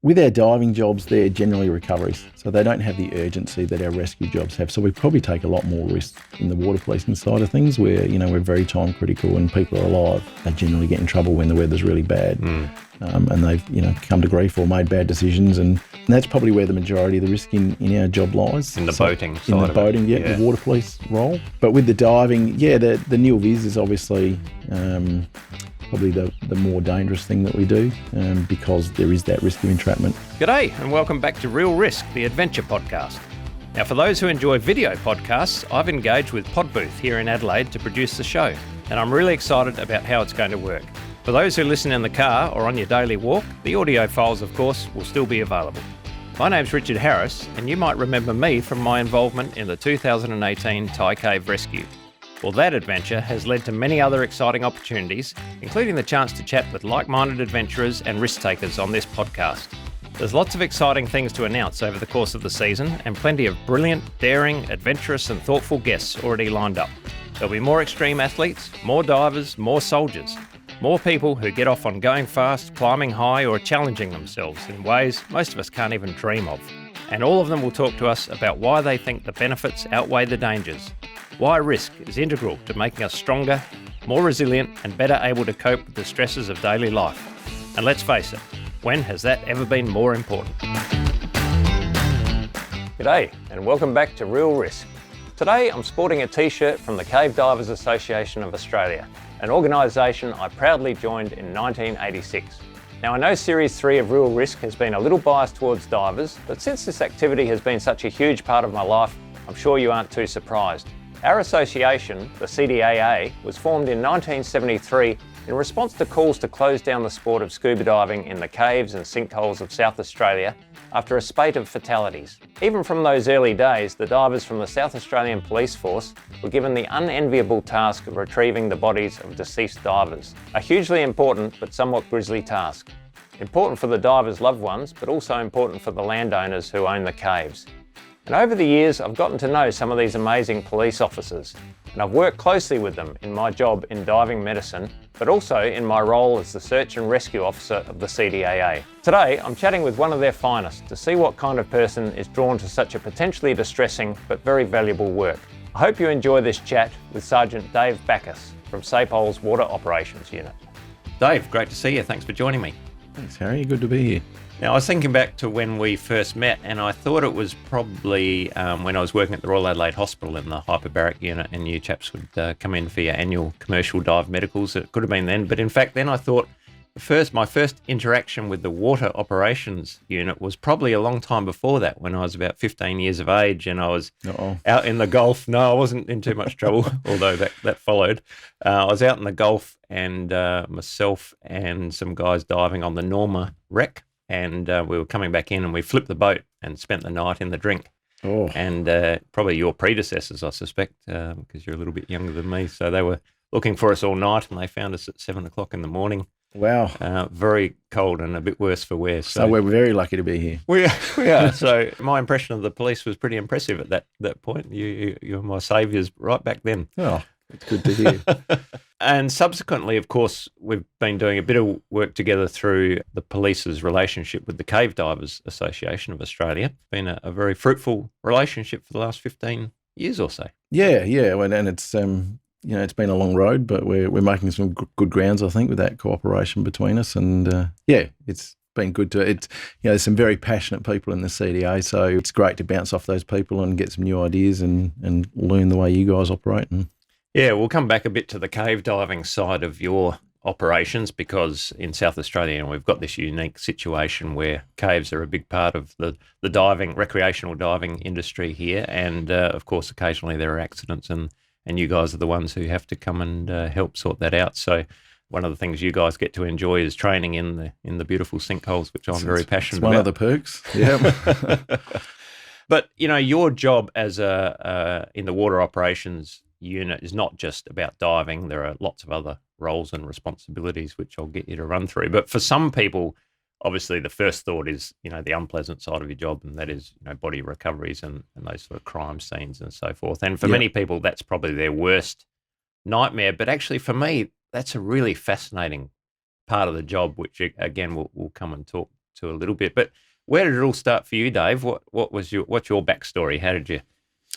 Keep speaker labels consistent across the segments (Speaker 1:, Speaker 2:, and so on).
Speaker 1: With our diving jobs, they're generally recoveries, so they don't have the urgency that our rescue jobs have. So we probably take a lot more risk in the water policing side of things, where we're very time critical and people are alive. They generally get in trouble when the weather's really bad, and they've come to grief or made bad decisions, and that's probably where the majority of the risk in our job lies.
Speaker 2: In the boating side
Speaker 1: in the boating, the water police role. But with the diving, the nil vis is obviously probably the more dangerous thing that we do, because there is that risk of entrapment.
Speaker 2: G'day and welcome back to Real Risk, the adventure podcast. Now, for those who enjoy video podcasts, I've engaged with Podbooth here in Adelaide to produce the show, and I'm really excited about how it's going to work. For those who listen in the car or on your daily walk, the audio files, of course, will still be available. My name's Richard Harris, and you might remember me from my involvement in the 2018 Thai Cave Rescue. Well, that adventure has led to many other exciting opportunities, including the chance to chat with like-minded adventurers and risk-takers on this podcast. There's lots of exciting things to announce over the course of the season, and plenty of brilliant, daring, adventurous and thoughtful guests already lined up. There'll be more extreme athletes, more divers, more soldiers, more people who get off on going fast, climbing high or challenging themselves in ways most of us can't even dream of. And all of them will talk to us about why they think the benefits outweigh the dangers. Why risk is integral to making us stronger, more resilient and better able to cope with the stresses of daily life. And let's face it, when has that ever been more important? G'day and welcome back to Real Risk. Today I'm sporting a t-shirt from the Cave Divers Association of Australia, an organisation I proudly joined in 1986. Now, I know Series 3 of Real Risk has been a little biased towards divers, but since this activity has been such a huge part of my life, I'm sure you aren't too surprised. Our association, the CDAA, was formed in 1973 in response to calls to close down the sport of scuba diving in the caves and sinkholes of South Australia after a spate of fatalities. Even from those early days, the divers from the South Australian Police Force were given the unenviable task of retrieving the bodies of deceased divers. A hugely important but somewhat grisly task. Important for the divers' loved ones, but also important for the landowners who own the caves. And over the years, I've gotten to know some of these amazing police officers, and I've worked closely with them in my job in diving medicine, but also in my role as the Search and Rescue Officer of the CDAA. Today, I'm chatting with one of their finest to see what kind of person is drawn to such a potentially distressing but very valuable work. I hope you enjoy this chat with Sergeant Dave Bacchus from SAPOL's Water Operations Unit. Dave, great to see you. Thanks for joining me.
Speaker 1: Thanks, Harry. Good to be here.
Speaker 2: Now, I was thinking back to when we first met, and I thought it was probably when I was working at the Royal Adelaide Hospital in the hyperbaric unit, and you chaps would come in for your annual commercial dive medicals. It could have been then, but in fact, then I thought my first interaction with the Water Operations Unit was probably a long time before that, when I was about 15 years of age, and I was out in the Gulf. No, I wasn't in too much trouble, although that followed. I was out in the Gulf, and myself and some guys diving on the Norma wreck. And we were coming back in and we flipped the boat and spent the night in the drink. Oh. And probably your predecessors, I suspect, because you're a little bit younger than me. So they were looking for us all night and they found us at 7 o'clock in the morning.
Speaker 1: Wow.
Speaker 2: Very cold and a bit worse for wear.
Speaker 1: So we're very lucky to be here.
Speaker 2: We are. So my impression of the police was pretty impressive at that point. You were my saviours right back then.
Speaker 1: Oh, it's good to hear.
Speaker 2: And subsequently, of course, we've been doing a bit of work together through the police's relationship with the Cave Divers Association of Australia. It's been a very fruitful relationship for the last 15 years or so.
Speaker 1: Yeah. And it's it's been a long road, but we're making some good grounds, I think, with that cooperation between us. And it's been good there's some very passionate people in the CDA, so it's great to bounce off those people and get some new ideas and learn the way you guys operate.
Speaker 2: Yeah, we'll come back a bit to the cave diving side of your operations, because in South Australia we've got this unique situation where caves are a big part of the diving, recreational diving industry here. And of course, occasionally there are accidents and you guys are the ones who have to come and help sort that out. So one of the things you guys get to enjoy is training in the beautiful sinkholes, which I'm very passionate about.
Speaker 1: It's one of the perks, yeah.
Speaker 2: But, your job as in the Water Operations Unit is not just about diving. There are lots of other roles and responsibilities, which I'll get you to run through. But for some people, obviously the first thought is, the unpleasant side of your job, and that is, body recoveries and those sort of crime scenes and so forth. And for many people, that's probably their worst nightmare. But actually for me, that's a really fascinating part of the job, which again, we'll come and talk to a little bit. But where did it all start for you, Dave? What's your backstory? How did you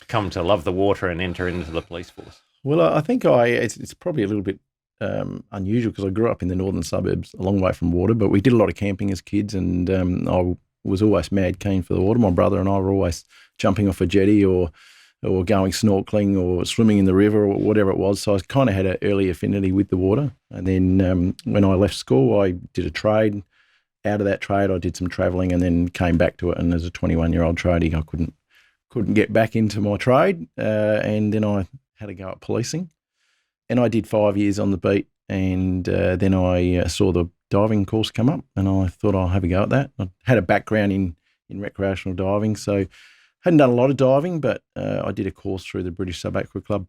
Speaker 2: come to love the water and enter into the police force?
Speaker 1: Well, I think it's probably a little bit unusual because I grew up in the northern suburbs, a long way from water, but we did a lot of camping as kids, and I was always mad keen for the water. My brother and I were always jumping off a jetty or going snorkeling or swimming in the river or whatever it was. So I kind of had an early affinity with the water. And then when I left school, I did a trade. Out of that trade, I did some travelling and then came back to it. And as a 21-year-old tradie, I couldn't get back into my trade. And then I had to go at policing. And I did 5 years on the beat. And then I saw the diving course come up, and I thought I'll have a go at that. I had a background in recreational diving, so hadn't done a lot of diving, but I did a course through the British Sub-Aqua Club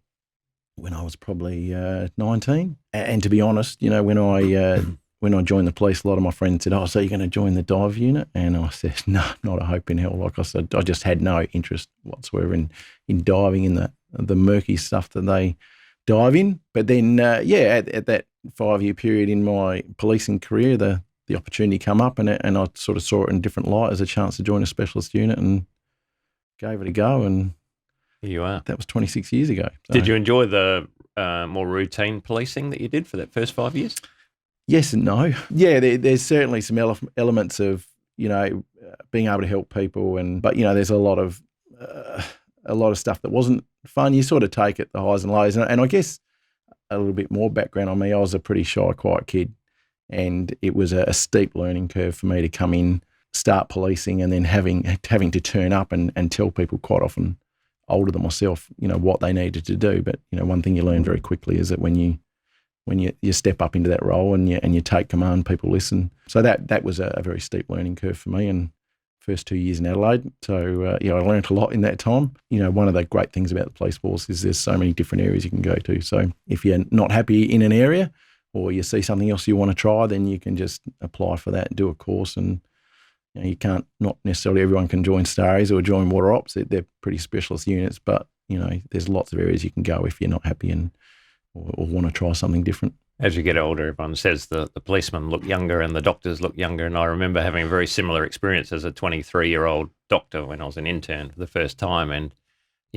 Speaker 1: when I was probably 19. And to be honest, when I joined the police, a lot of my friends said, "Oh, so you're going to join the dive unit?" And I said, "No, not a hope in hell." Like I said, I just had no interest whatsoever in diving in the murky stuff that they dive in. But then, at that 5-year period in my policing career, the opportunity come up, and I sort of saw it in a different light as a chance to join a specialist unit and gave it a go. And
Speaker 2: here you are.
Speaker 1: That was 26 years ago. So.
Speaker 2: Did you enjoy the more routine policing that you did for that first 5 years?
Speaker 1: Yes and no. Yeah, there's certainly some elements of being able to help people, but there's a lot of stuff that wasn't fun. You sort of take it the highs and lows, and I guess a little bit more background on me. I was a pretty shy, quiet kid, and it was a steep learning curve for me to come in, start policing, and then having to turn up and tell people, quite often older than myself, what they needed to do. But one thing you learn very quickly is that when you step up into that role and you take command, people listen. So that was a very steep learning curve for me. And first 2 years in Adelaide. So, I learned a lot in that time. One of the great things about the police force is there's so many different areas you can go to. So if you're not happy in an area or you see something else you want to try, then you can just apply for that and do a course. And you can't, not necessarily everyone can join Starries or join Water Ops. They're pretty specialist units, but, there's lots of areas you can go if you're not happy or want to try something different.
Speaker 2: As you get older, everyone says the policemen look younger and the doctors look younger. And I remember having a very similar experience as a 23-year-old doctor when I was an intern for the first time. And,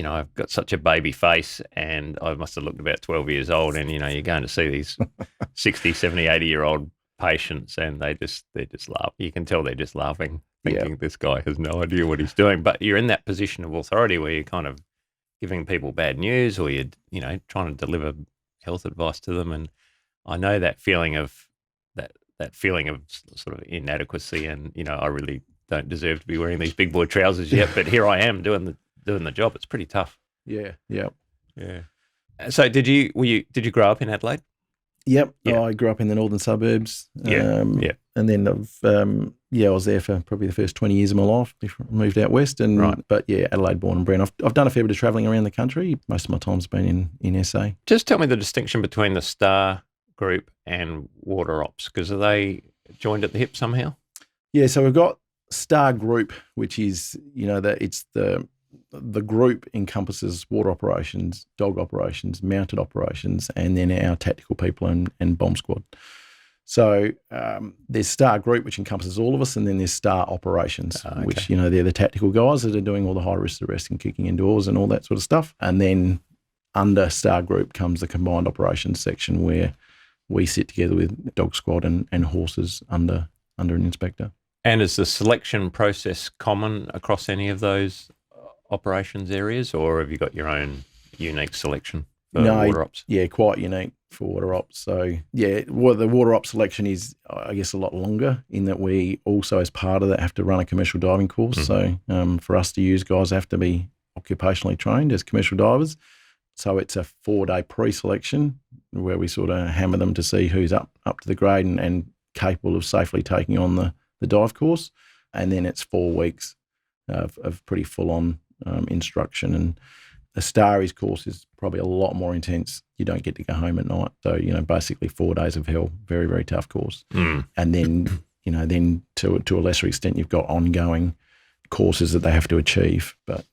Speaker 2: I've got such a baby face and I must have looked about 12 years old. And, you're going to see these 60, 70, 80-year-old patients and they're just laugh. You can tell they're just laughing, thinking This guy has no idea what he's doing. But you're in that position of authority where you're kind of giving people bad news or you're, trying to deliver health advice to them. And I know that feeling of that feeling of sort of inadequacy, and I really don't deserve to be wearing these big boy trousers yet, but here I am doing the job. It's pretty tough.
Speaker 1: Yeah.
Speaker 2: So did you grow up in Adelaide?
Speaker 1: Yep.
Speaker 2: Yeah.
Speaker 1: I grew up in the northern suburbs.
Speaker 2: Yeah.
Speaker 1: And then I was there for probably the first 20 years of my life before I moved out west. But Adelaide born and bred. I've done a fair bit of travelling around the country. Most of my time's been in SA.
Speaker 2: Just tell me the distinction between the Star Group and Water Ops, because are they joined at the hip somehow?
Speaker 1: Yeah, so we've got Star Group, which is, it's the group encompasses water operations, dog operations, mounted operations, and then our tactical people and bomb squad. So there's Star Group, which encompasses all of us, and then there's Star Operations, which, they're the tactical guys that are doing all the high-risk arrest and kicking indoors and all that sort of stuff. And then under Star Group comes the combined operations section where we sit together with dog squad and horses under an inspector.
Speaker 2: And is the selection process common across any of those operations areas, or have you got your own unique selection for Water Ops?
Speaker 1: Yeah, quite unique for Water Ops. So, the Water Ops selection is, I guess, a lot longer in that we also, as part of that, have to run a commercial diving course.
Speaker 2: Mm-hmm.
Speaker 1: So for us to use, guys have to be occupationally trained as commercial divers. So it's a 4-day pre-selection where we sort of hammer them to see who's up to the grade and capable of safely taking on the dive course. And then it's 4 weeks of pretty full-on instruction. And the Starries course is probably a lot more intense. You don't get to go home at night. So, basically 4 days of hell, very, very tough course.
Speaker 2: Mm.
Speaker 1: And then, then to a lesser extent, you've got ongoing courses that they have to achieve. But,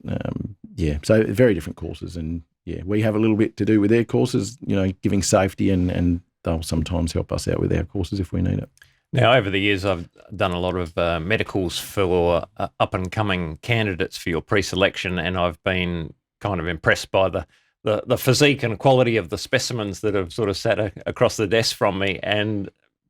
Speaker 1: so very different courses. And, we have a little bit to do with their courses, giving safety and they'll sometimes help us out with our courses if we need it.
Speaker 2: Now, over the years, I've done a lot of medicals for up-and-coming candidates for your pre-selection, and I've been kind of impressed by the physique and quality of the specimens that have sort of sat across the desk from me, and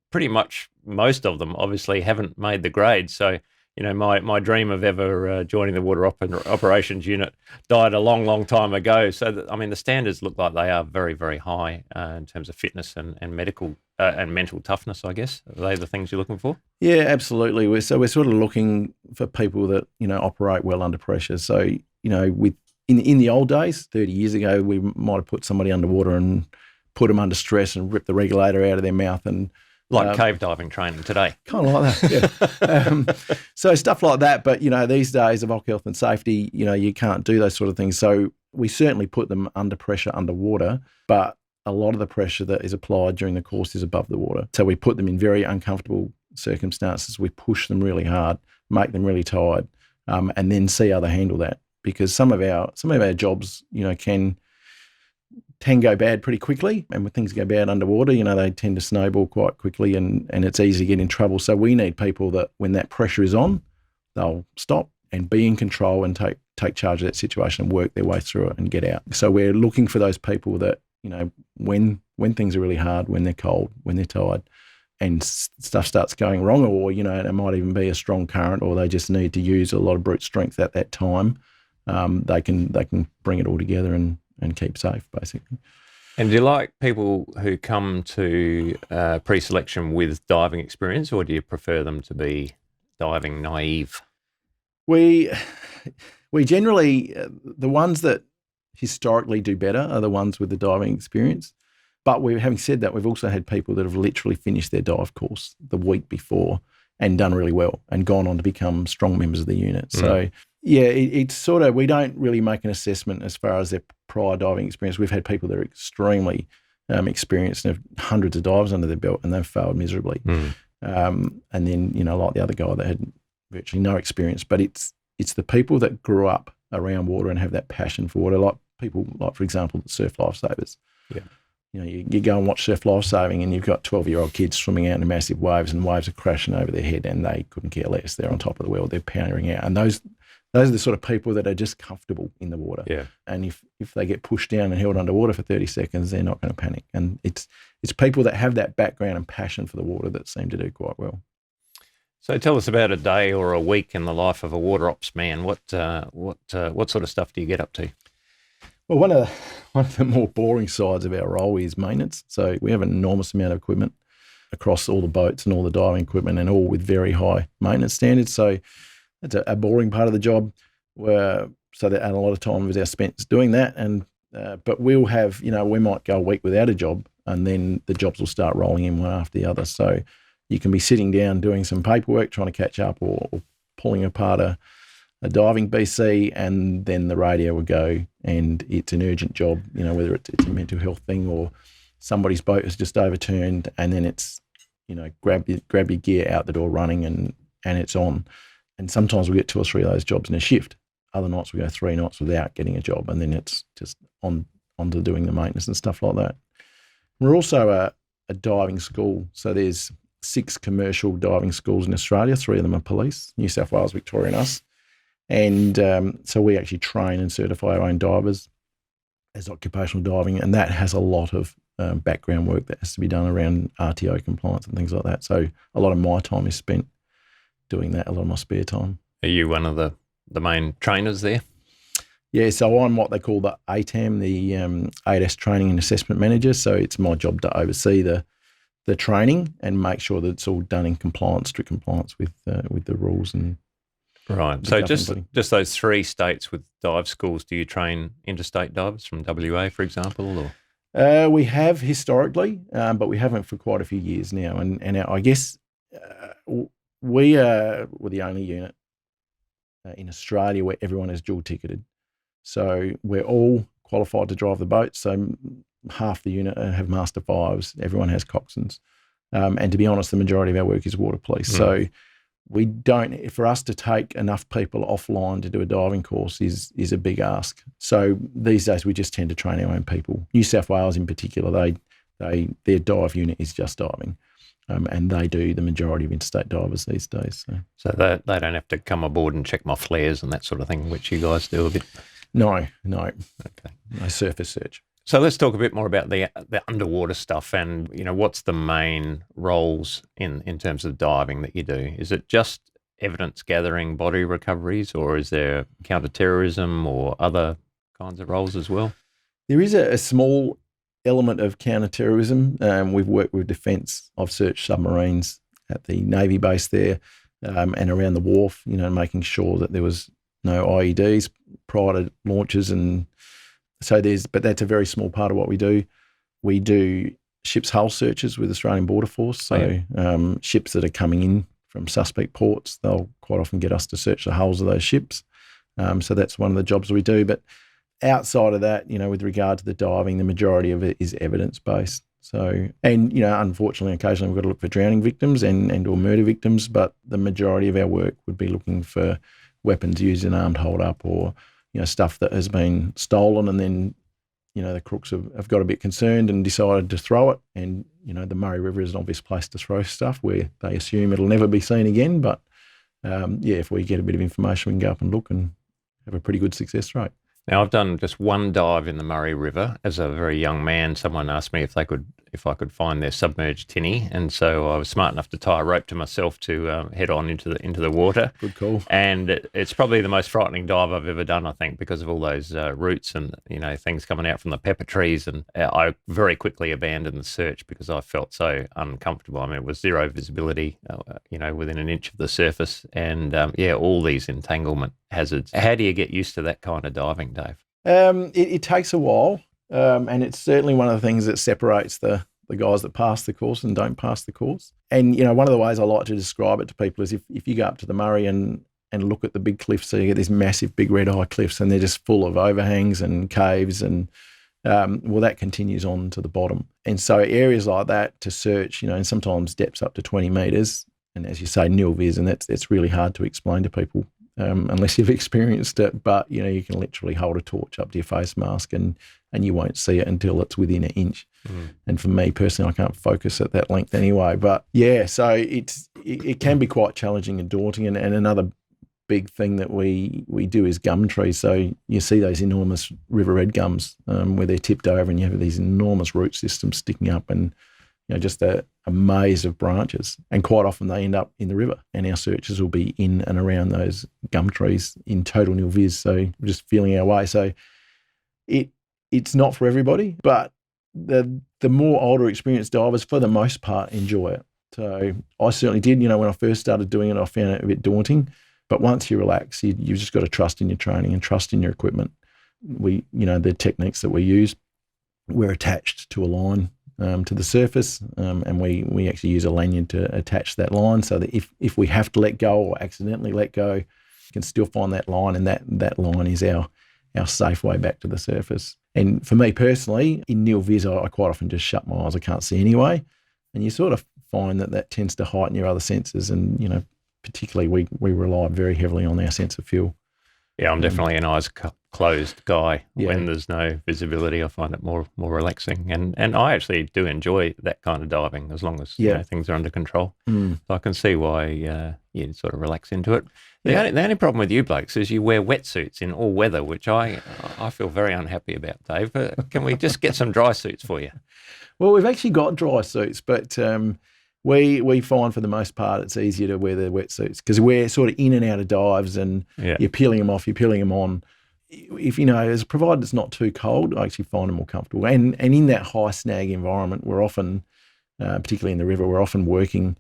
Speaker 2: pretty much most of them obviously haven't made the grade. So, you know, my dream of ever joining the Water Operations Unit died a long, long time ago. So, I mean, the standards look like they are very, very high in terms of fitness and medical and mental toughness, I guess. Are they the things you're looking for?
Speaker 1: Yeah, absolutely. We're sort of looking for people that, you know, operate well under pressure. So, you know, in the old days, 30 years ago, we might have put somebody underwater and put them under stress and ripped the regulator out of their mouth and
Speaker 2: like cave diving training today.
Speaker 1: Kind of like that, yeah. So stuff like that. But, you know, these days of health and safety, you know, you can't do those sort of things. So we certainly put them under pressure underwater, but a lot of the pressure that is applied during the course is above the water. So we put them in very uncomfortable circumstances. We push them really hard, make them really tired, and then see how they handle that. Because some of our jobs, you know, can go bad pretty quickly, and when things go bad underwater, you know, they tend to snowball quite quickly, and it's easy to get in trouble. So we need people that when that pressure is on, they'll stop and be in control and take charge of that situation and work their way through it and get out. So we're looking for those people that, you know, when things are really hard, when they're cold, when they're tired, and stuff starts going wrong, or, you know, it might even be a strong current, or they just need to use a lot of brute strength at that time, they can bring it all together and keep safe, basically.
Speaker 2: And do you like people who come to pre-selection with diving experience, or do you prefer them to be diving naive?
Speaker 1: We generally, the ones that historically do better are the ones with the diving experience. But having said that, we've also had people that have literally finished their dive course the week before and done really well and gone on to become strong members of the unit. So, yeah, it's sort of, we don't really make an assessment as far as their prior diving experience. We've had people that are extremely experienced and have hundreds of dives under their belt, and they've failed miserably. And then, you know, like the other guy that had virtually no experience. But it's the people that grew up around water and have that passion for water, like people like, for example, the surf lifesavers. Yeah. You know, you go and watch surf lifesaving and you've got 12-year-old kids swimming out in massive waves, and waves are crashing over their head, and they couldn't care less. They're on top of the world. They're powering out. And those are the sort of people that are just comfortable in the water. Yeah. And if they get pushed down and held underwater for 30 seconds, they're not going to panic. And it's people that have that background and passion for the water that seem to do quite well.
Speaker 2: So tell us about a day or a week in the life of a water ops man. What sort of stuff do you get up to?
Speaker 1: Well, one of the more boring sides of our role is maintenance. So we have an enormous amount of equipment across all the boats and all the diving equipment, and all with very high maintenance standards. So it's a boring part of the job, and a lot of time is our spent doing that. And but we'll have, you know, we might go a week without a job, and then the jobs will start rolling in one after the other. So you can be sitting down doing some paperwork, trying to catch up, or pulling apart a diving BC, and then the radio will go, and it's an urgent job, you know, whether it's a mental health thing or somebody's boat is just overturned, and then it's, you know, grab your gear, out the door running, and it's on. And sometimes we get 2 or 3 of those jobs in a shift. Other nights we go 3 nights without getting a job, and then it's just on to doing the maintenance and stuff like that. We're also a diving school, so there's 6 commercial diving schools in Australia. 3 of them are police, New South Wales, Victoria and us. And so we actually train and certify our own divers as occupational diving, and that has a lot of background work that has to be done around RTO compliance and things like that. So a lot of my time is spent doing that, a lot of my spare time.
Speaker 2: Are you one of the main trainers there?
Speaker 1: Yeah, so I'm what they call the ATAM, the ADAS Training and Assessment Manager. So it's my job to oversee the training and make sure that it's all done in compliance, strict compliance with the rules and.
Speaker 2: Right. So just those 3 states with dive schools. Do you train interstate divers from WA, for example, or?
Speaker 1: We have historically, but we haven't for quite a few years now. And I guess we're the only unit in Australia where everyone is dual ticketed. So we're all qualified to drive the boat. So half the unit have Master 5s. Everyone has coxswains. And to be honest, the majority of our work is water police. So we don't, for us to take enough people offline to do a diving course is a big ask. So these days we just tend to train our own people. New South Wales in particular, their dive unit is just diving. And they do the majority of interstate divers these days.
Speaker 2: So they don't have to come aboard and check my flares and that sort of thing, which you guys do a bit?
Speaker 1: No.
Speaker 2: Okay.
Speaker 1: No surface search.
Speaker 2: So let's talk a bit more about the underwater stuff and, what's the main roles in terms of diving that you do? Is it just evidence gathering, body recoveries, or is there counterterrorism or other kinds of roles as well?
Speaker 1: There is a small element of counterterrorism. We've worked with defence. I've searched submarines at the Navy base there and around the wharf, making sure that there was no IEDs prior to launches. And so but that's a very small part of what we do. We do ships' hull searches with Australian Border Force. So ships that are coming in from suspect ports, they'll quite often get us to search the hulls of those ships. So that's one of the jobs we do. But outside of that, with regard to the diving, the majority of it is evidence-based. So, and, unfortunately, occasionally we've got to look for drowning victims and or murder victims, but the majority of our work would be looking for weapons used in armed hold-up or, stuff that has been stolen and then, the crooks have got a bit concerned and decided to throw it. And, the Murray River is an obvious place to throw stuff where they assume it'll never be seen again. But, if we get a bit of information, we can go up and look and have a pretty good success rate.
Speaker 2: Now, I've done just one dive in the Murray River. As a very young man, someone asked me if I could find their submerged tinny, and so I was smart enough to tie a rope to myself to head on into the water.
Speaker 1: Good call.
Speaker 2: And it's probably the most frightening dive I've ever done, I think, because of all those roots and things coming out from the pepper trees. And I very quickly abandoned the search because I felt so uncomfortable. I mean, it was zero visibility, within an inch of the surface, and all these entanglement hazards. How do you get used to that kind of diving, Dave?
Speaker 1: It takes a while, and it's certainly one of the things that separates the guys that pass the course and don't pass the course. And, one of the ways I like to describe it to people is if you go up to the Murray and look at the big cliffs, so you get these massive big red eye cliffs and they're just full of overhangs and caves and, that continues on to the bottom. And so areas like that to search, and sometimes depths up to 20 metres, and as you say, nil vis, and that's really hard to explain to people. Unless you've experienced it, but you can literally hold a torch up to your face mask and you won't see it until it's within an inch. And for me personally, I can't focus at that length anyway. But so it can be quite challenging and daunting. And another big thing that we do is gum trees. So you see those enormous river red gums where they're tipped over and you have these enormous root systems sticking up and just a maze of branches. And quite often they end up in the river and our searchers will be in and around those gum trees in total nil vis. So we're just feeling our way. So it's not for everybody, but the more older experienced divers, for the most part, enjoy it. So I certainly did. When I first started doing it, I found it a bit daunting. But once you relax, you've just got to trust in your training and trust in your equipment. The techniques that we use, we're attached to a line to the surface, and we actually use a lanyard to attach that line so that if we have to let go or accidentally let go, you can still find that line, and that line is our safe way back to the surface. And for me personally, in nil vis, I quite often just shut my eyes. I can't see anyway, and you sort of find that tends to heighten your other senses, and particularly we rely very heavily on our sense of feel.
Speaker 2: Yeah, I'm definitely an eyes closed guy. When there's no visibility, I find it more relaxing, and I actually do enjoy that kind of diving as long as things are under control. So I can see why you sort of relax into it. The only problem with you blokes is you wear wetsuits in all weather, which I feel very unhappy about, Dave. Can we just get some dry suits for you?
Speaker 1: Well, we've actually got dry suits, but we find for the most part it's easier to wear the wetsuits because we're sort of in and out of dives and you're peeling them off, you're peeling them on. If as provided it's not too cold, I actually find them more comfortable. And in that high snag environment, we're often, particularly in the river, we're often working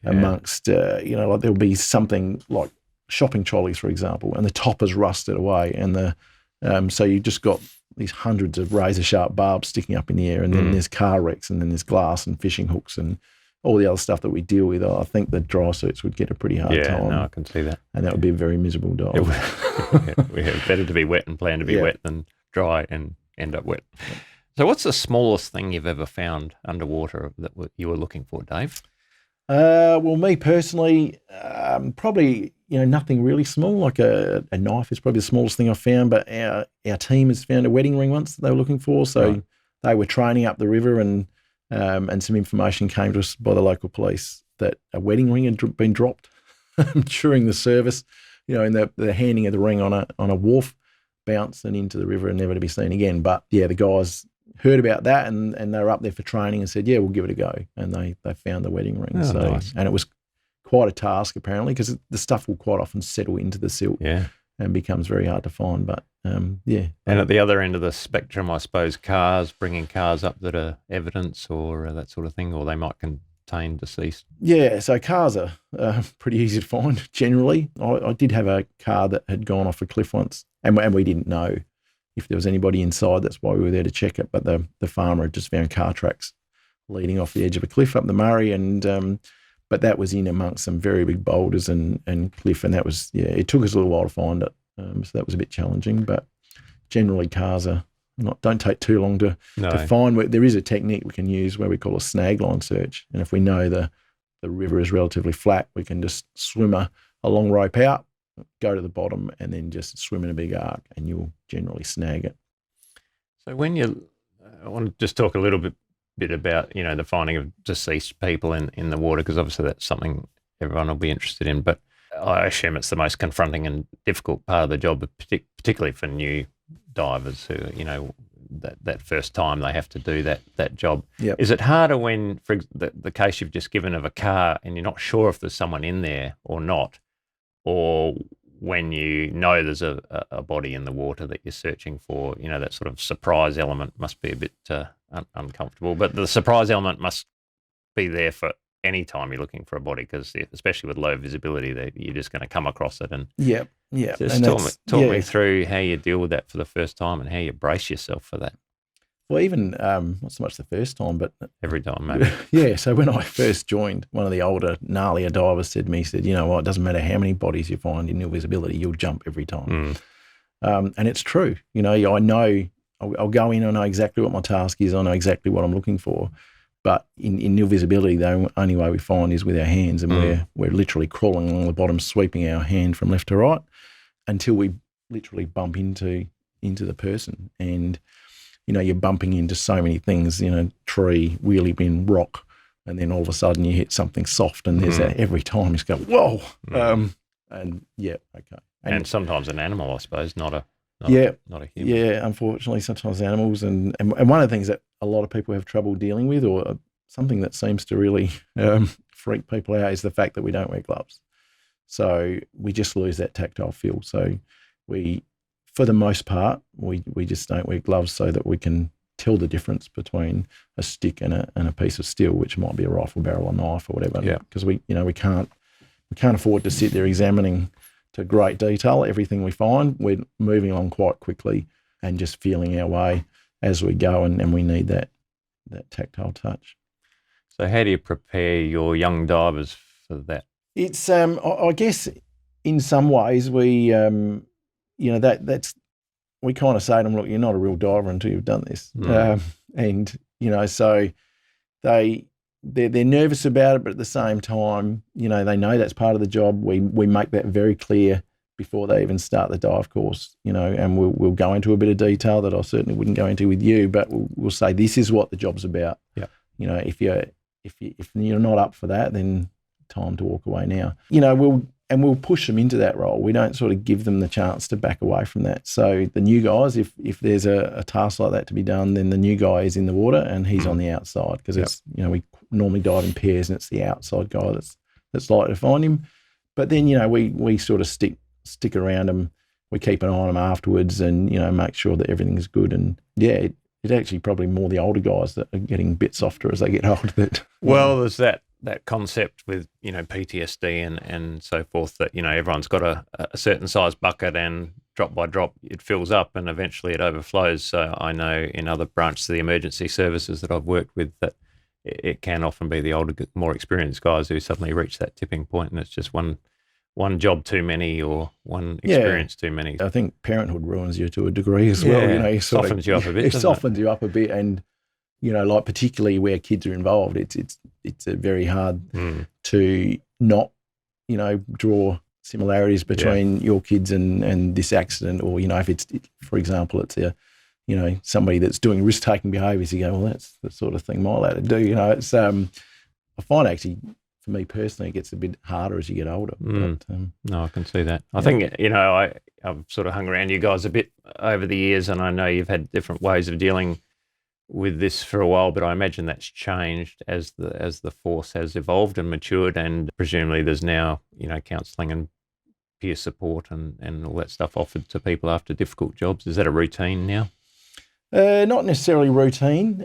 Speaker 1: amongst, like there'll be something like shopping trolleys, for example, and the top is rusted away, and so you've just got these hundreds of razor sharp barbs sticking up in the air, and then there's car wrecks, and then there's glass and fishing hooks and all the other stuff that we deal with. I think the dry suits would get a pretty hard time.
Speaker 2: Yeah, no, I can see that.
Speaker 1: And that would be a very miserable dive.
Speaker 2: Better to be wet and plan to be wet than dry and end up wet. So what's the smallest thing you've ever found underwater that you were looking for, Dave?
Speaker 1: Well, me personally, probably, nothing really small, like a knife is probably the smallest thing I've found, but our team has found a wedding ring once that they were looking for. So they were training up the river and and some information came to us by the local police that a wedding ring had been dropped during the service, in the handing of the ring on a wharf, bounced and into the river and never to be seen again. But yeah, the guys heard about that and they were up there for training and said, yeah, we'll give it a go. And they found the wedding ring.
Speaker 2: Oh, nice.
Speaker 1: And it was quite a task apparently, because the stuff will quite often settle into the silt and becomes very hard to find. But yeah.
Speaker 2: And at the other end of the spectrum, I suppose, bringing cars up that are evidence or that sort of thing, or they might contain deceased.
Speaker 1: Yeah, so cars are pretty easy to find generally. I did have a car that had gone off a cliff once, and we didn't know if there was anybody inside. That's why we were there to check it. But the farmer had just found car tracks leading off the edge of a cliff up the Murray, and but that was in amongst some very big boulders and cliff, and that was, it took us a little while to find it. So that was a bit challenging, but generally cars don't take too long to find. There is a technique we can use where we call a snag line search, and if we know the river is relatively flat, we can just swim a long rope out, go to the bottom, and then just swim in a big arc, and you'll generally snag it.
Speaker 2: So I want to just talk a little bit about, the finding of deceased people in the water, because obviously that's something everyone will be interested in, but I assume it's the most confronting and difficult part of the job, particularly for new divers who, that first time they have to do that job.
Speaker 1: Yep.
Speaker 2: Is it harder when, for the case you've just given of a car and you're not sure if there's someone in there or not, or when there's a body in the water that you're searching for, that sort of surprise element must be a bit uncomfortable, but the surprise element must be there for any time you're looking for a body, because especially with low visibility, you're just going to come across it. And
Speaker 1: just
Speaker 2: talk me through how you deal with that for the first time and how you brace yourself for that.
Speaker 1: Well, even not so much the first time, but
Speaker 2: every time, maybe.
Speaker 1: Yeah. So when I first joined, one of the older, gnarlier divers said to me, you know what, it doesn't matter how many bodies you find in nil visibility, you'll jump every time. And it's true. I know I'll go in, I know exactly what my task is, I know exactly what I'm looking for. But in nil visibility, the only way we find is with our hands, and we're literally crawling along the bottom, sweeping our hand from left to right until we literally bump into the person. And you're bumping into so many things, tree, wheelie bin, rock, and then all of a sudden you hit something soft, and there's that every time you just go, whoa. Okay.
Speaker 2: And sometimes an animal, I suppose, not a human.
Speaker 1: Yeah, unfortunately, sometimes animals. And one of the things that a lot of people have trouble dealing with, or something that seems to really freak people out, is the fact that we don't wear gloves. So we just lose that tactile feel. So for the most part, we just don't wear gloves so that we can tell the difference between a stick and a piece of steel, which might be a rifle barrel or knife or whatever.
Speaker 2: Yeah.
Speaker 1: Because we can't afford to sit there examining to great detail everything we find. We're moving along quite quickly and just feeling our way as we go, and we need that tactile touch.
Speaker 2: So how do you prepare your young divers for that?
Speaker 1: It's I guess in some ways we that's we kind of say to them, look, you're not a real diver until you've done this. And so they're nervous about it, but at the same time, they know that's part of the job. We make that very clear before they even start the dive course, and we'll go into a bit of detail that I certainly wouldn't go into with you, but we'll say this is what the job's about.
Speaker 2: Yeah.
Speaker 1: If you're not up for that, then time to walk away now. We'll push them into that role. We don't sort of give them the chance to back away from that. So the new guys, if there's a task like that to be done, then the new guy is in the water and he's on the outside, because it's, we normally dive in pairs and it's the outside guy that's likely to find him. But then, we sort of stick around them. We keep an eye on them afterwards and, make sure that everything's good. And it's actually probably more the older guys that are getting a bit softer as they get older.
Speaker 2: Well, there's that concept with, PTSD and so forth, that, everyone's got a certain size bucket, and drop by drop it fills up and eventually it overflows. So I know in other branches of the emergency services that I've worked with that it can often be the older, more experienced guys who suddenly reach that tipping point, and it's just one job too many or one experience too many.
Speaker 1: I think parenthood ruins you to a degree as well.
Speaker 2: It softens you up a bit.
Speaker 1: It softens you up a bit, and like particularly where kids are involved, it's very hard to not draw similarities between your kids and this accident, or if it's, for example, it's somebody that's doing risk-taking behaviours, you go, well, that's the sort of thing my lad would do. It's I find actually, for me personally, it gets a bit harder as you get older. But,
Speaker 2: no, I can see that. I think, I've sort of hung around you guys a bit over the years, and I know you've had different ways of dealing with this for a while, but I imagine that's changed as the force has evolved and matured, and presumably there's now, counselling and peer support and all that stuff offered to people after difficult jobs. Is that a routine now?
Speaker 1: Not necessarily routine,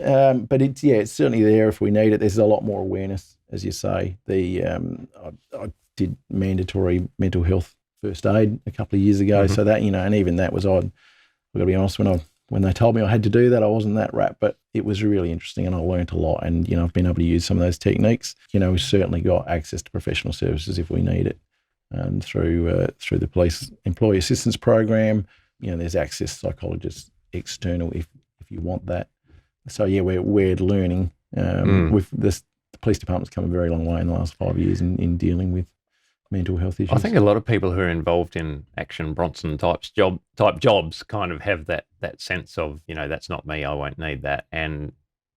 Speaker 1: but it's certainly there if we need it. There's a lot more awareness, as you say. I did mandatory mental health first aid a couple of years ago, so that, and even that was odd. I've got to be honest, when they told me I had to do that, I wasn't that rapt, but it was really interesting and I learnt a lot, and, I've been able to use some of those techniques. We've certainly got access to professional services if we need it, through the police employee assistance program. There's access to psychologists external if you want that. So we're learning. With this, the police department's come a very long way in the last 5 years in dealing with mental health issues.
Speaker 2: I think a lot of people who are involved in Action Bronson type jobs kind of have that sense of, that's not me, I won't need that. And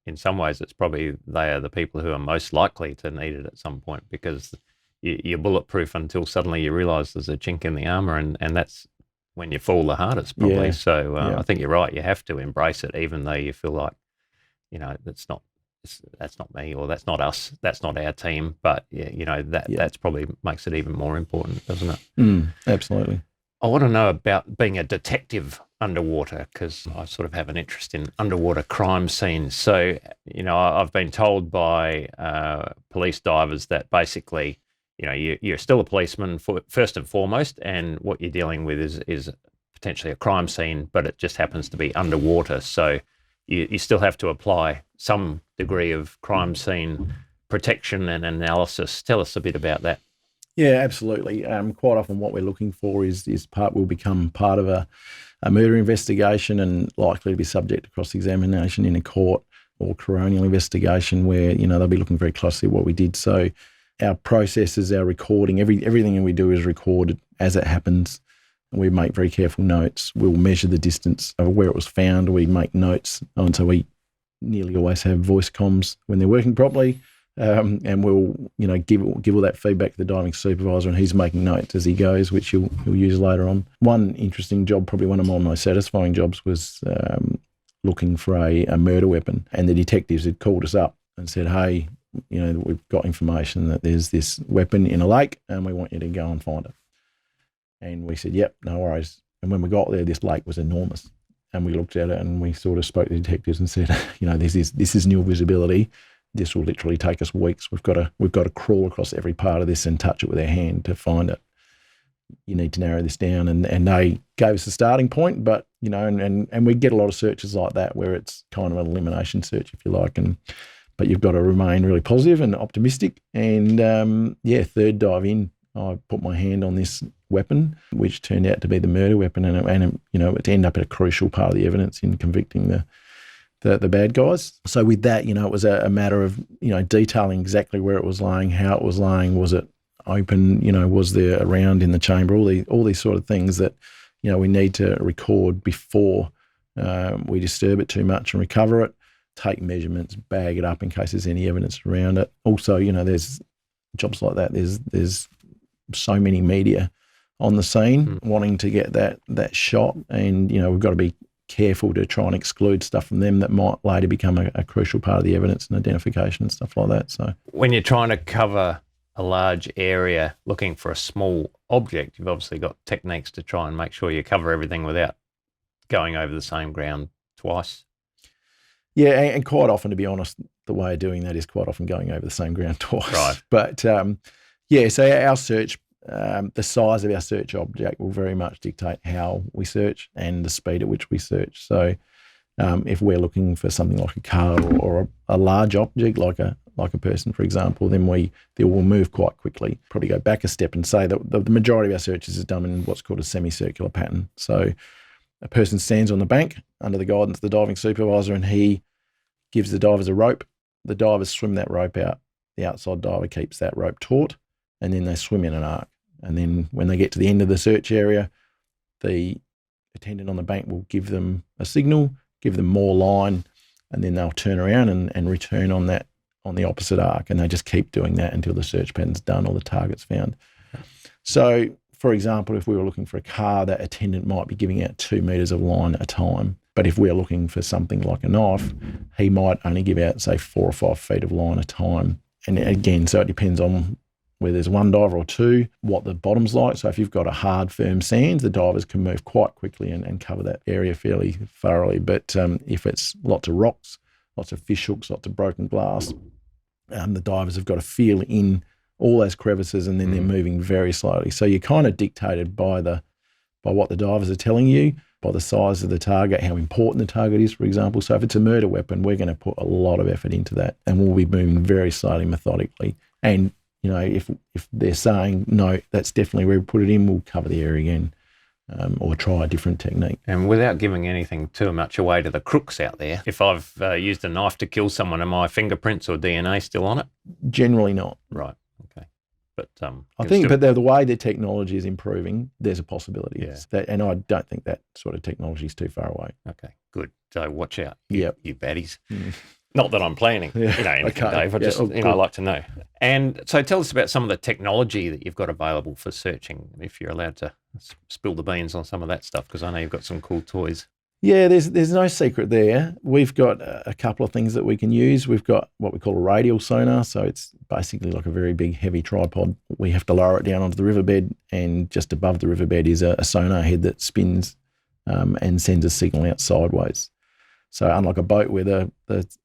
Speaker 2: in some ways, it's probably they are the people who are most likely to need it at some point, because you're bulletproof until suddenly you realise there's a chink in the armour, and that's when you fall the hardest, probably. So I think you're right. You have to embrace it, even though you feel like, that's not me, or that's not us, that's not our team. But that's probably makes it even more important, doesn't it?
Speaker 1: Absolutely.
Speaker 2: I want to know about being a detective underwater, because I sort of have an interest in underwater crime scenes. So, I've been told by police divers that basically, you're still a policeman first and foremost, and what you're dealing with is potentially a crime scene, but it just happens to be underwater. So you still have to apply some degree of crime scene protection and analysis. Tell us a bit about that.
Speaker 1: Yeah, absolutely. Quite often what we're looking for is will become part of a murder investigation and likely to be subject to cross-examination in a court or coronial investigation where, they'll be looking very closely at what we did. So our processes, our recording, everything we do is recorded as it happens. And we make very careful notes. We'll measure the distance of where it was found. We make notes. And so we nearly always have voice comms when they're working properly. And we'll, give all that feedback to the diving supervisor, and he's making notes as he goes, which he'll use later on. One interesting job, probably one of my most satisfying jobs, was looking for a murder weapon. And the detectives had called us up and said, hey, we've got information that there's this weapon in a lake and we want you to go and find it. And we said, yep, no worries. And when we got there, this lake was enormous. And we looked at it and we sort of spoke to the detectives and said, this is new visibility. This will literally take us weeks. We've got to crawl across every part of this and touch it with our hand to find it. You need to narrow this down. And they gave us a starting point, but, and we get a lot of searches like that where it's kind of an elimination search, if you like. But you've got to remain really positive and optimistic. And third dive in, I put my hand on this weapon, which turned out to be the murder weapon, and it ended up at a crucial part of the evidence in convicting the bad guys. So with that, it was a matter of detailing exactly where it was laying, how it was laying, was it open, was there a round in the chamber, all these sort of things that we need to record before we disturb it too much and recover it. Take measurements, bag it up in case there's any evidence around it. Also, there's jobs like that. There's so many media on the scene wanting to get that shot, and we've got to be careful to try and exclude stuff from them that might later become a crucial part of the evidence and identification and stuff like that. So
Speaker 2: when you're trying to cover a large area looking for a small object, you've obviously got techniques to try and make sure you cover everything without going over the same ground twice.
Speaker 1: Yeah, and quite often, to be honest, the way of doing that is quite often going over the same ground twice.
Speaker 2: Right.
Speaker 1: But so our search, the size of our search object will very much dictate how we search and the speed at which we search. So if we're looking for something like a car or a large object like a person, for example, then we'll move quite quickly. Probably go back a step and say that the majority of our searches is done in what's called a semicircular pattern. So a person stands on the bank under the guidance of the diving supervisor, and he gives the divers a rope. The divers swim that rope out. The outside diver keeps that rope taut, and then they swim in an arc. And then when they get to the end of the search area, the attendant on the bank will give them a signal, give them more line, and then they'll turn around and return on the opposite arc, and they just keep doing that until the search pattern's done or the target's found. So, for example, if we were looking for a car, that attendant might be giving out 2 metres of line at a time. But if we're looking for something like a knife, he might only give out, say, 4 or 5 feet of line at a time. And again, so it depends on whether there's one diver or two, what the bottom's like. So if you've got a hard, firm sand, the divers can move quite quickly and cover that area fairly thoroughly. But if it's lots of rocks, lots of fish hooks, lots of broken glass, the divers have got to feel in all those crevices, and then they're moving very slowly. So you're kind of dictated by what the divers are telling you, by the size of the target, how important the target is, for example. So if it's a murder weapon, we're going to put a lot of effort into that, and we'll be moving very slowly, methodically. And, you know, if they're saying, no, that's definitely where we put it in, we'll cover the area again, or try a different technique.
Speaker 2: And without giving anything too much away to the crooks out there, if I've used a knife to kill someone, are my fingerprints or DNA still on it?
Speaker 1: Generally not.
Speaker 2: Right. Okay. But
Speaker 1: I think, but the way the technology is improving, there's a possibility.
Speaker 2: Yeah.
Speaker 1: Yes. And I don't think that sort of technology is too far away.
Speaker 2: Okay, good. So watch out,
Speaker 1: you
Speaker 2: baddies. Not that I'm planning, anything, Dave. I just,
Speaker 1: cool.
Speaker 2: I like to know. And so tell us about some of the technology that you've got available for searching, if you're allowed to spill the beans on some of that stuff, because I know you've got some cool toys.
Speaker 1: Yeah, there's no secret there. We've got a couple of things that we can use. We've got what we call a radial sonar. So it's basically like a very big, heavy tripod. We have to lower it down onto the riverbed, and just above the riverbed is a sonar head that spins and sends a signal out sideways. So unlike a boat where the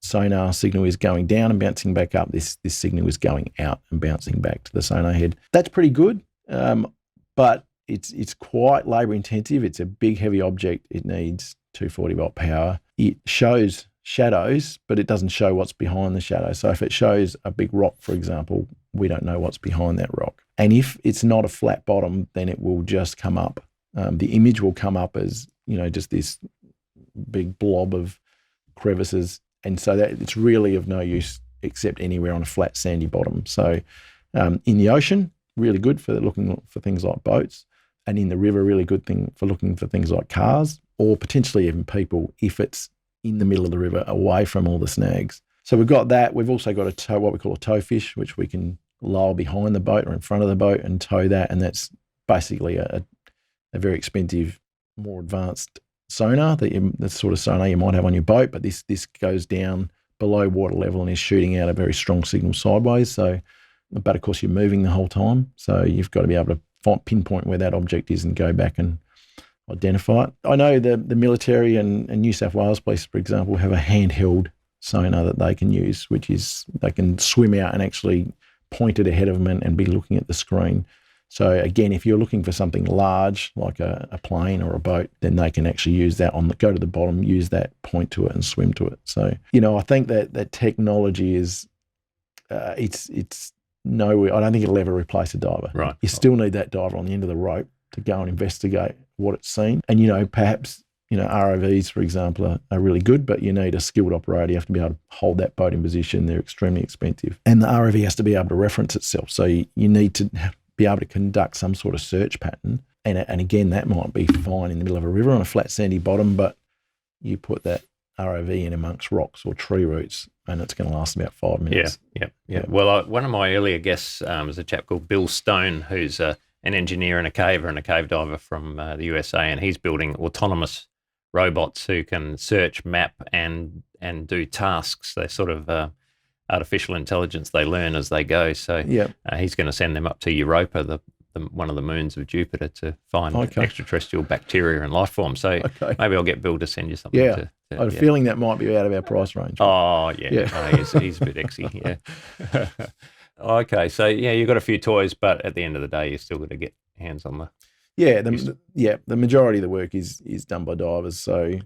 Speaker 1: sonar signal is going down and bouncing back up, this signal is going out and bouncing back to the sonar head. That's pretty good, but it's quite labour intensive. It's a big, heavy object. It needs 240-volt power. It shows shadows, but it doesn't show what's behind the shadow. So if it shows a big rock, for example, we don't know what's behind that rock. And if it's not a flat bottom, then it will just come up. The image will come up as, just this big blob of crevices, and so that it's really of no use except anywhere on a flat sandy bottom. So in the ocean, really good for looking for things like boats, and in the river, really good thing for looking for things like cars or potentially even people if it's in the middle of the river away from all the snags. So we've got that. We've also got a tow, what we call a tow fish, which we can lower behind the boat or in front of the boat and tow that, and that's basically a very expensive, more advanced sonar, the sort of sonar you might have on your boat, but this goes down below water level and is shooting out a very strong signal sideways. So, but of course you're moving the whole time, so you've got to be able to pinpoint where that object is and go back and identify it. I know the military and New South Wales Police, for example, have a handheld sonar that they can use, which is they can swim out and actually point it ahead of them and be looking at the screen. So again, if you're looking for something large like a plane or a boat, then they can actually use that go to the bottom, use that, point to it and swim to it. So, I think that technology is, it's nowhere, I don't think it'll ever replace a diver.
Speaker 2: Right.
Speaker 1: You still need that diver on the end of the rope to go and investigate what it's seen. And, perhaps, ROVs, for example, are really good, but you need a skilled operator. You have to be able to hold that boat in position. They're extremely expensive. And the ROV has to be able to reference itself. So you need to be able to conduct some sort of search pattern. And again, that might be fine in the middle of a river on a flat sandy bottom, but you put that ROV in amongst rocks or tree roots and it's going to last about 5 minutes.
Speaker 2: Yeah. Well, one of my earlier guests was a chap called Bill Stone, who's an engineer and a caver and a cave diver from the USA, and he's building autonomous robots who can search, map and do tasks. They're sort of artificial intelligence, they learn as they go. So he's going to send them up to Europa, one of the moons of Jupiter, to find extraterrestrial bacteria and life forms. So maybe I'll get Bill to send you something.
Speaker 1: I have a feeling that might be out of our price range.
Speaker 2: Oh, yeah. No, he's a bit exy, yeah. Okay, so you've got a few toys, but at the end of the day, you're still got to get hands on the...
Speaker 1: The majority of the work is done by divers. So,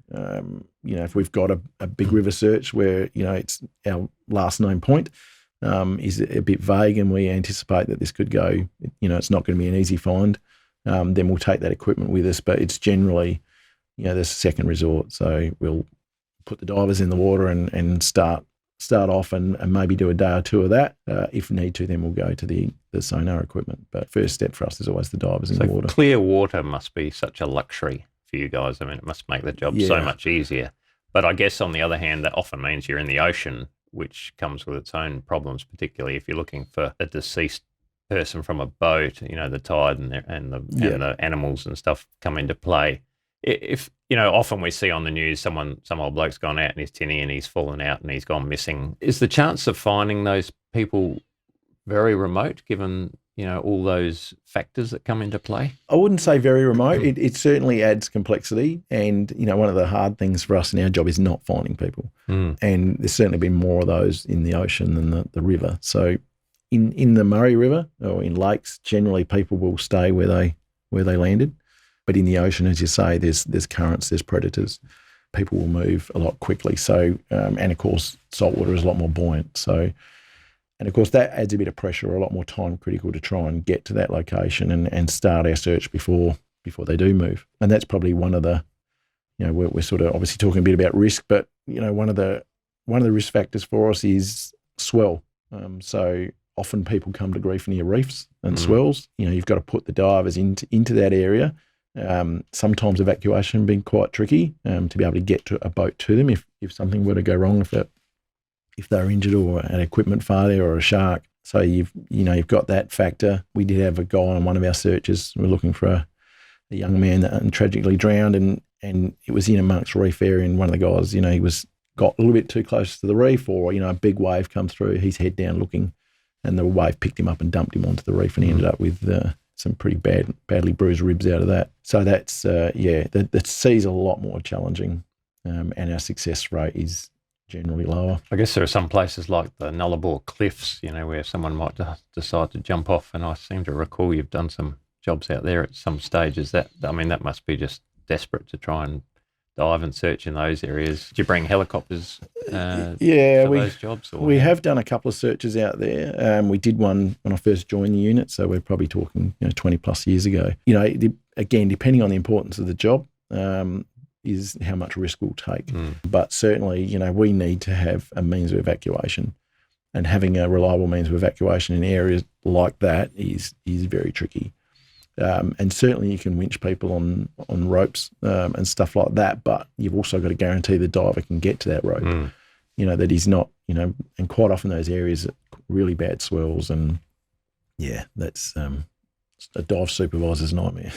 Speaker 1: if we've got a big river search where, it's our last known point is a bit vague and we anticipate that this could go, it's not going to be an easy find, then we'll take that equipment with us. But it's generally, the second resort. So we'll put the divers in the water and start off and maybe do a day or two of that. If need to, then we'll go to the sonar equipment. But first step for us is always the divers in the water.
Speaker 2: Clear water must be such a luxury for you guys. I mean, it must make the job so much easier. But I guess on the other hand, that often means you're in the ocean, which comes with its own problems, particularly if you're looking for a deceased person from a boat. The tide and the animals and stuff come into play. If often we see on the news some old bloke's gone out in his tinny and he's fallen out and he's gone missing. Is the chance of finding those people very remote, given all those factors that come into play?
Speaker 1: I wouldn't say very remote. It certainly adds complexity, and one of the hard things for us in our job is not finding people. And there's certainly been more of those in the ocean than the river. So in the Murray River or in lakes, generally people will stay where they landed. But in the ocean, as you say, there's currents, there's predators. People will move a lot quickly. So and of course, saltwater is a lot more buoyant. So. And of course, that adds a bit of pressure, a lot more time critical to try and get to that location and start our search before they do move. And that's probably one of the, we're sort of obviously talking a bit about risk, but one of the risk factors for us is swell. So often people come to grief near reefs and swells. You've got to put the divers into that area. Sometimes evacuation can be quite tricky to be able to get to a boat to them if something were to go wrong, if they're injured or an equipment failure or a shark. So you've got that factor. We did have a guy on one of our searches. We're looking for a young man that tragically drowned, and it was in amongst reef area, and one of the guys, he got a little bit too close to the reef, or a big wave come through, he's head down looking, and the wave picked him up and dumped him onto the reef, and he ended up with some pretty badly bruised ribs out of that. So that's the sea's a lot more challenging, and our success rate is generally lower.
Speaker 2: I guess there are some places like the Nullarbor Cliffs, where someone might decide to jump off, and I seem to recall you've done some jobs out there at some stages. That must be just desperate to try and dive and search in those areas. Did you bring helicopters for those jobs? Or?
Speaker 1: We have done a couple of searches out there. We did one when I first joined the unit, so we're probably talking 20 plus years ago. Again, depending on the importance of the job, is how much risk we'll take. But certainly, we need to have a means of evacuation, and having a reliable means of evacuation in areas like that is very tricky. And certainly you can winch people on ropes and stuff like that, but you've also got to guarantee the diver can get to that rope. That he's not, and quite often those areas are really bad swells, and that's a dive supervisor's nightmare.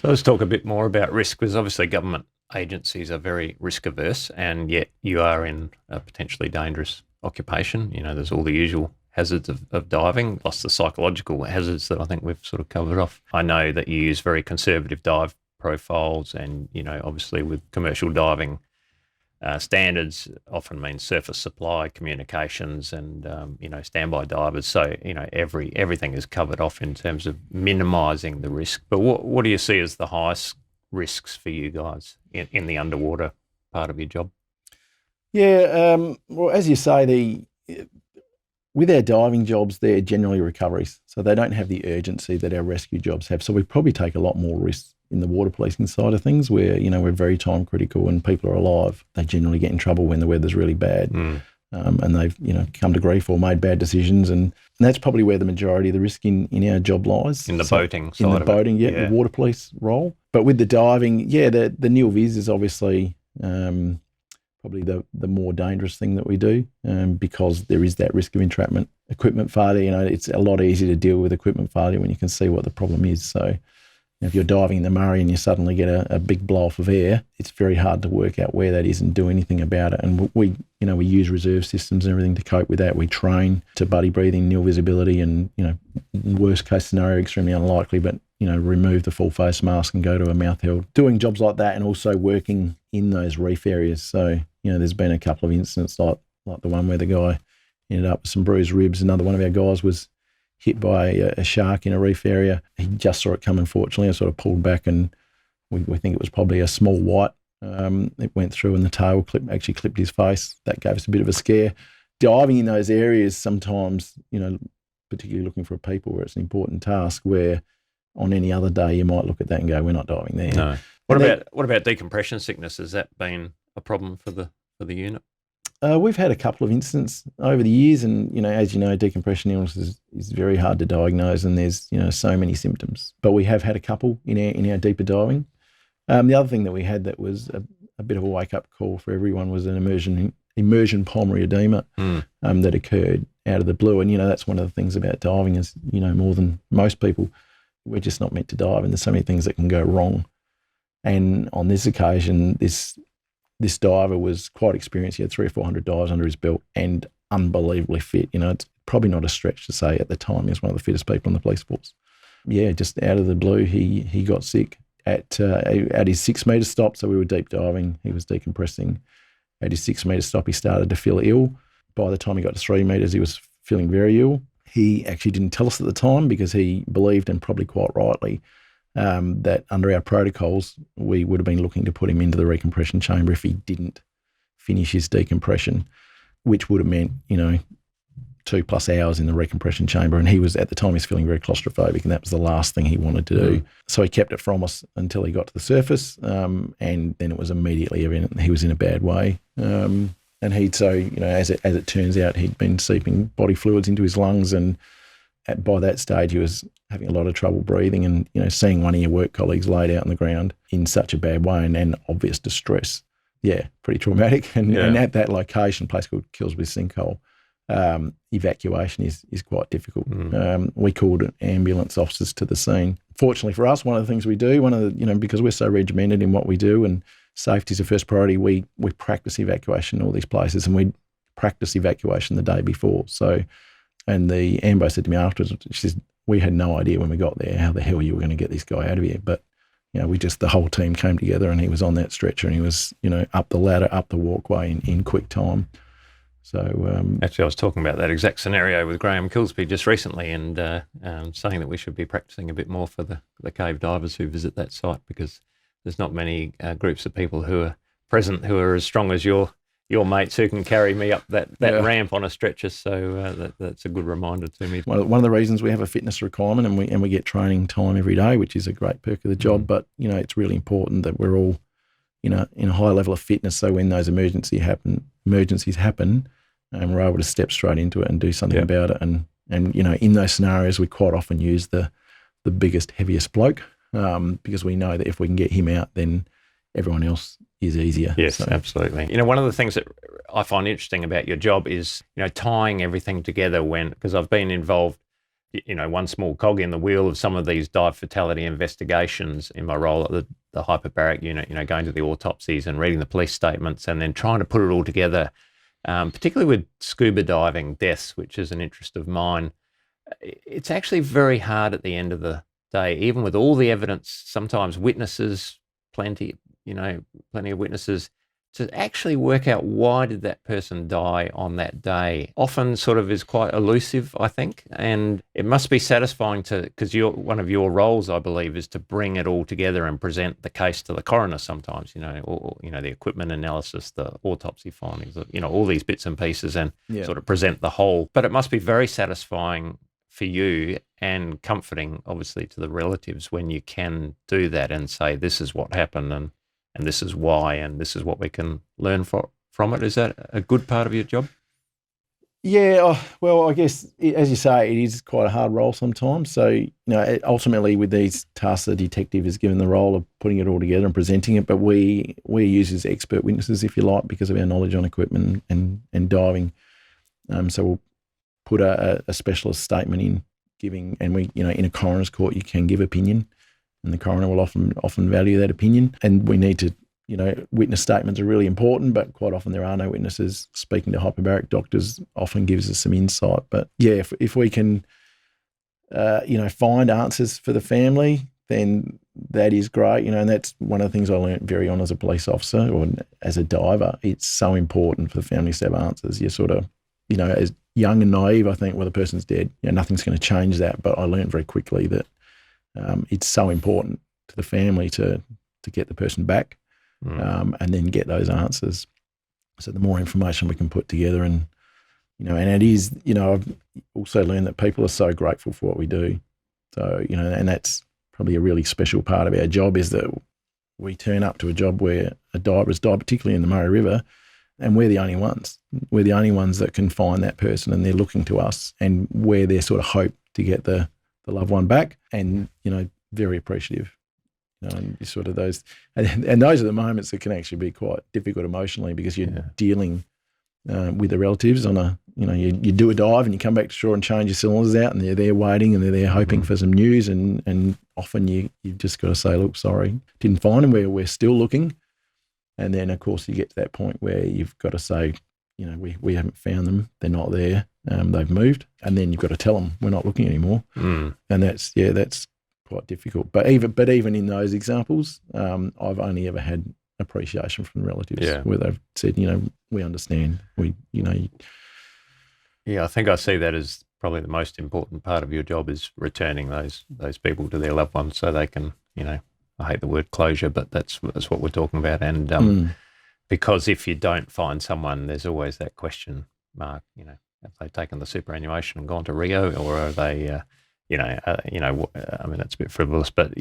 Speaker 2: So let's talk a bit more about risk, because obviously government agencies are very risk averse, and yet you are in a potentially dangerous occupation. There's all the usual hazards of diving, plus the psychological hazards that I think we've sort of covered off. I know that you use very conservative dive profiles, and, obviously with commercial diving, standards often means surface supply, communications, and standby divers. So everything is covered off in terms of minimising the risk. But what do you see as the highest risks for you guys in the underwater part of your job?
Speaker 1: Well, as you say, with our diving jobs, they're generally recoveries, so they don't have the urgency that our rescue jobs have. So we probably take a lot more risks in the water policing side of things, where we're very time critical and people are alive. They generally get in trouble when the weather's really bad, and they've come to grief or made bad decisions, and that's probably where the majority of the risk in our job lies.
Speaker 2: In the boating side
Speaker 1: in the
Speaker 2: of
Speaker 1: boating,
Speaker 2: it.
Speaker 1: the water police role. But with the diving, the nil vis is obviously probably the more dangerous thing that we do, because there is that risk of entrapment. Equipment failure, it's a lot easier to deal with equipment failure when you can see what the problem is. So if you're diving in the Murray and you suddenly get a big blow off of air, it's very hard to work out where that is and do anything about it. And we use reserve systems and everything to cope with that. We train to buddy breathing, nil visibility, and worst case scenario, extremely unlikely, but remove the full face mask and go to a mouth held. Doing jobs like that, and also working in those reef areas. So there's been a couple of incidents like the one where the guy ended up with some bruised ribs. Another one of our guys was hit by a shark in a reef area. He just saw it coming, fortunately, and sort of pulled back, and we think it was probably a small white. It went through, and the tail actually clipped his face. That gave us a bit of a scare. Diving in those areas sometimes, particularly looking for people where it's an important task, where on any other day you might look at that and go, we're not diving there.
Speaker 2: No. What about decompression sickness? Has that been a problem for the unit?
Speaker 1: We've had a couple of incidents over the years, and as you know, decompression illness is very hard to diagnose, and there's so many symptoms. But we have had a couple in our deeper diving. The other thing that we had that was a bit of a wake-up call for everyone was an immersion pulmonary edema that occurred out of the blue. And, that's one of the things about diving is, more than most people, we're just not meant to dive, and there's so many things that can go wrong. And on this occasion, this diver was quite experienced. He had 300 or 400 dives under his belt and unbelievably fit. It's probably not a stretch to say at the time he was one of the fittest people in the police force. Yeah, just out of the blue, he got sick at his 6 metre stop. So we were deep diving. He was decompressing. At his 6 metre stop, he started to feel ill. By the time he got to 3 metres, he was feeling very ill. He actually didn't tell us at the time because he believed, and probably quite rightly, that under our protocols, we would have been looking to put him into the recompression chamber if he didn't finish his decompression, which would have meant, 2+ hours in the recompression chamber. And he was, at the time, he's feeling very claustrophobic, and that was the last thing he wanted to do. So he kept it from us until he got to the surface, and then it was immediately evident he was in a bad way. And as it turns out, he'd been seeping body fluids into his lungs, and by that stage he was having a lot of trouble breathing, and seeing one of your work colleagues laid out on the ground in such a bad way and obvious distress, pretty traumatic. And at that location, a place called Killsby Sinkhole, evacuation is quite difficult. We called ambulance officers to the scene. Fortunately for us, one of the things we do, because we're so regimented in what we do and safety is the first priority, we practice evacuation in all these places, and we practice evacuation the day before. So, and the ambo said to me afterwards, she says, we had no idea when we got there how the hell you were going to get this guy out of here. But, the whole team came together, and he was on that stretcher, and he was, up the ladder, up the walkway in quick time. So
Speaker 2: actually, I was talking about that exact scenario with Graham Kilsby just recently, and saying that we should be practicing a bit more for the cave divers who visit that site, because there's not many groups of people who are present who are as strong as your mates who can carry me up that ramp on a stretcher. So that's a good reminder to me.
Speaker 1: One of the reasons we have a fitness requirement, and we get training time every day, which is a great perk of the job. But it's really important that we're all in a high level of fitness, so when those emergencies happen, we're able to step straight into it and do something about it. And in those scenarios, we quite often use the biggest, heaviest bloke, because we know that if we can get him out, then everyone else is easier.
Speaker 2: Yes, absolutely. One of the things that I find interesting about your job is, tying everything together because I've been involved, one small cog in the wheel of some of these dive fatality investigations in my role at the hyperbaric unit, going to the autopsies and reading the police statements and then trying to put it all together, particularly with scuba diving deaths, which is an interest of mine. It's actually very hard at the end of the day, even with all the evidence, sometimes witnesses, plenty of witnesses, to actually work out why did that person die on that day. Often sort of is quite elusive, I think, and it must be satisfying because one of your roles, I believe, is to bring it all together and present the case to the coroner sometimes, or the equipment analysis, the autopsy findings, all these bits and pieces, and sort of present the whole. But it must be very satisfying for you and comforting, obviously, to the relatives when you can do that and say, this is what happened and this is why, and this is what we can learn from it. Is that a good part of your job?
Speaker 1: Yeah, well, I guess, as you say, it is quite a hard role sometimes. So, ultimately with these tasks, the detective is given the role of putting it all together and presenting it, but we use as expert witnesses, if you like, because of our knowledge on equipment and diving. So we'll put a specialist statement in giving, and we, in a coroner's court, you can give opinion, and the coroner will often value that opinion. And we need to, witness statements are really important, but quite often there are no witnesses. Speaking to hyperbaric doctors often gives us some insight. But yeah, if we can, find answers for the family, then that is great. And that's one of the things I learned very on as a police officer or as a diver. It's so important for the families to have answers. You're sort of, as young and naive, I think, well, the person's dead. Nothing's going to change that. But I learned very quickly that it's so important to the family to get the person back and then get those answers. So the more information we can put together, and it is, I've also learned that people are so grateful for what we do. So, and that's probably a really special part of our job, is that we turn up to a job where a diver has died, particularly in the Murray River, and we're the only ones. We're the only ones that can find that person, and they're looking to us, and we're their sort of hope to get the loved one back, and, very appreciative. Sort of those, and those are the moments that can actually be quite difficult emotionally because you're dealing with the relatives on a, you do a dive and you come back to shore and change your cylinders out and they're there waiting and they're there hoping for some news and often you just got to say, look, sorry, didn't find them, we're still looking. And then, of course, you get to that point where you've got to say, we haven't found them, they're not there, they've moved, and then you've got to tell them we're not looking anymore. And that's quite difficult. But even in those examples, I've only ever had appreciation from the relatives where they've said, we understand.
Speaker 2: Yeah, I think I see that as probably the most important part of your job is returning those people to their loved ones so they can, I hate the word closure, but that's what we're talking about. And because if you don't find someone, there's always that question mark, have they taken the superannuation and gone to Rio, or are they, I mean, that's a bit frivolous, but,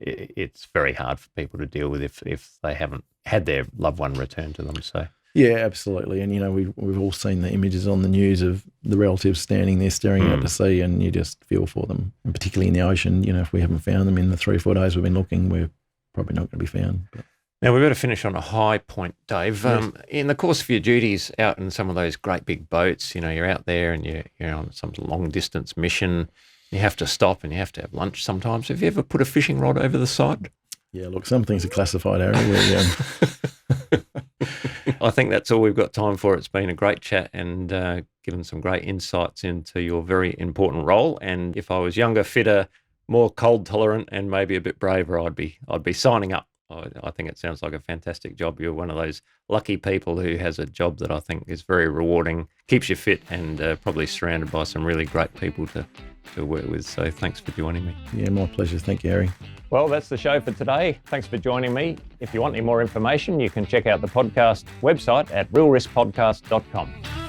Speaker 2: it's very hard for people to deal with if they haven't had their loved one returned to them. So
Speaker 1: yeah, absolutely. And, we've all seen the images on the news of the relatives standing there staring out to sea, and you just feel for them. And particularly in the ocean, if we haven't found them in the 3-4 days we've been looking, we're probably not going to be found. But.
Speaker 2: Now, we've got to finish on a high point, Dave.
Speaker 1: Yes.
Speaker 2: In the course of your duties out in some of those great big boats, you're out there and you're on some long-distance mission. You have to stop and you have to have lunch sometimes. Have you ever put a fishing rod over the side?
Speaker 1: Yeah, look, some things are classified, Harry.
Speaker 2: I think that's all we've got time for. It's been a great chat and given some great insights into your very important role. And if I was younger, fitter, more cold tolerant, and maybe a bit braver, I'd be signing up. I think it sounds like a fantastic job. You're one of those lucky people who has a job that I think is very rewarding, keeps you fit, and probably surrounded by some really great people to work with. So thanks for joining me.
Speaker 1: Yeah, my pleasure. Thank you, Harry.
Speaker 2: Well, that's the show for today. Thanks for joining me. If you want any more information, you can check out the podcast website at realriskpodcast.com.